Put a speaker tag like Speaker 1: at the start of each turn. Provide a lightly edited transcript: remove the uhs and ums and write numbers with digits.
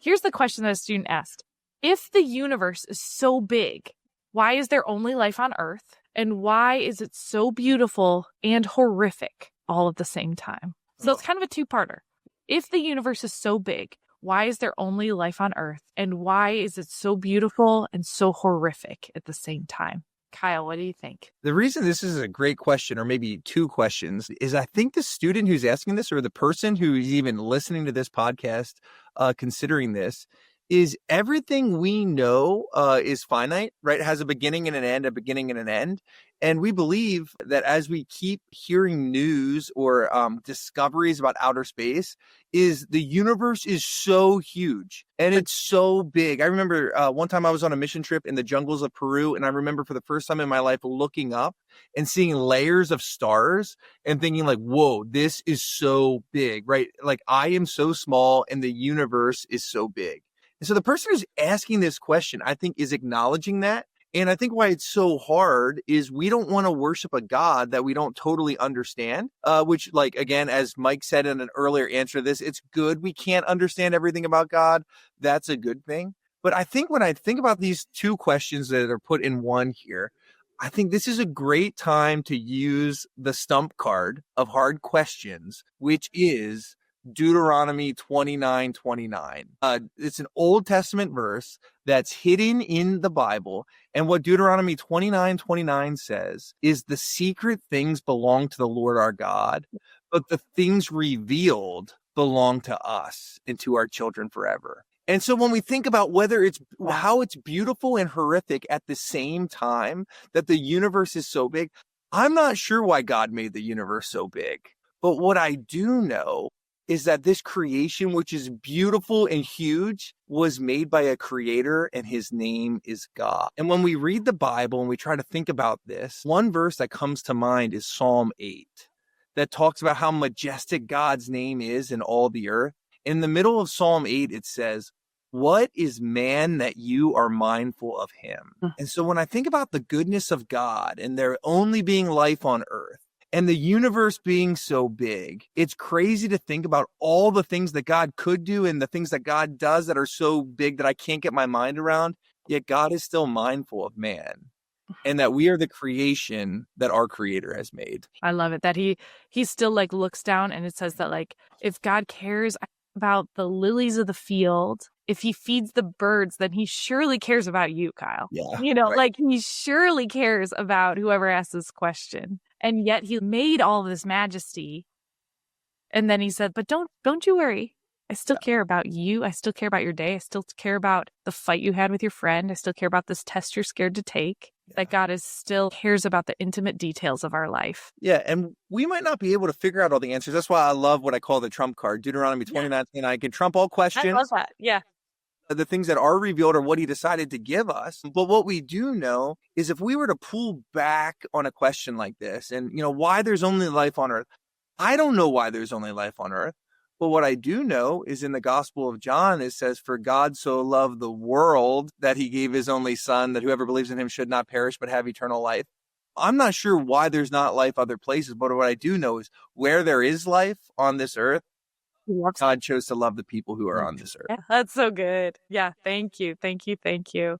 Speaker 1: Here's the question that a student asked. If the universe is so big, why is there only life on Earth? And why is it so beautiful and horrific all at the same time? So it's kind of a two-parter. If the universe is so big, why is there only life on Earth? And why is it so beautiful and so horrific at the same time? Kyle, what do you think?
Speaker 2: The reason this is a great question, or maybe two questions, is I think the student who's asking this, or the person who's even listening to this podcast, considering this, is everything we know is finite, right? It has a beginning and an end, a beginning and an end. And we believe that as we keep hearing news or discoveries about outer space, is the universe is so huge and it's so big. I remember one time I was on a mission trip in the jungles of Peru, and I remember for the first time in my life looking up and seeing layers of stars and thinking like, whoa, this is so big, right? Like I am so small and the universe is so big. And so the person who's asking this question, I think, is acknowledging that. And I think why it's so hard is we don't want to worship a God that we don't totally understand, which, like, again, as Mike said in an earlier answer to this, it's good. We can't understand everything about God. That's a good thing. But I think when I think about these two questions that are put in one here, I think this is a great time to use the stump card of hard questions, which is Deuteronomy 29:29. It's an Old Testament verse that's hidden in the Bible. And what Deuteronomy 29:29 says is the secret things belong to the Lord our God, but the things revealed belong to us and to our children forever. And so when we think about whether it's how it's beautiful and horrific at the same time, that the universe is so big, I'm not sure why God made the universe so big. But what I do know is that this creation, which is beautiful and huge, was made by a creator, and his name is God. And when we read the Bible and we try to think about this, one verse that comes to mind is Psalm 8, that talks about how majestic God's name is in all the earth. In the middle of Psalm 8, it says, "What is man that you are mindful of him?" And so when I think about the goodness of God and there only being life on earth, and the universe being so big, it's crazy to think about all the things that God could do and the things that God does that are so big that I can't get my mind around. Yet God is still mindful of man, and that we are the creation that our creator has made.
Speaker 1: I love it that he still like looks down, and it says that like if God cares about the lilies of the field, if he feeds the birds, then he surely cares about you, Kyle.
Speaker 2: Yeah,
Speaker 1: right. Like he surely cares about whoever asked this question. And yet he made all of this majesty. And then he said, but don't you worry. I still care about you. I still care about your day. I still care about the fight you had with your friend. I still care about this test you're scared to take. That God is still cares about the intimate details of our life.
Speaker 2: Yeah, and we might not be able to figure out all the answers. That's why I love what I call the trump card. Deuteronomy 29:29 can trump all questions.
Speaker 1: I love that. Yeah.
Speaker 2: The things that are revealed are what he decided to give us. But what we do know is if we were to pull back on a question like this and, why there's only life on earth, I don't know why there's only life on earth. But what I do know is in the Gospel of John, it says, for God so loved the world that he gave his only son, that whoever believes in him should not perish, but have eternal life. I'm not sure why there's not life other places. But what I do know is where there is life on this earth, God chose to love the people who are on this earth.
Speaker 1: Yeah, that's so good. Yeah. Thank you. Thank you. Thank you.